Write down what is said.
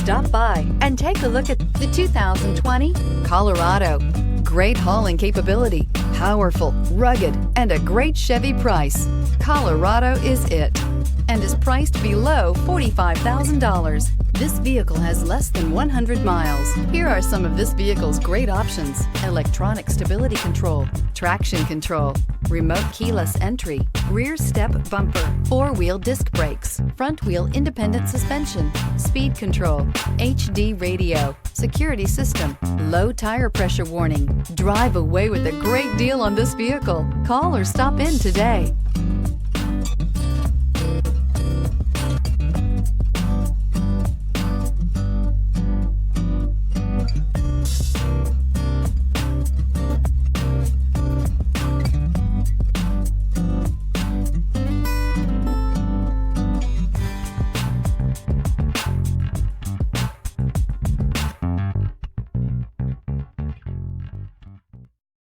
Stop by and take a look at the 2020 Colorado. Great hauling capability, powerful, rugged, and a great Chevy price. Colorado is it, and is priced below $45,000. This vehicle has less than 100 miles. Here are some of this vehicle's great options: electronic stability control, traction control, remote keyless entry, rear step bumper, four-wheel disc brakes, front wheel independent suspension, speed control, HD radio, security system, low tire pressure warning. Drive away with a great deal on this vehicle. Call or stop in today.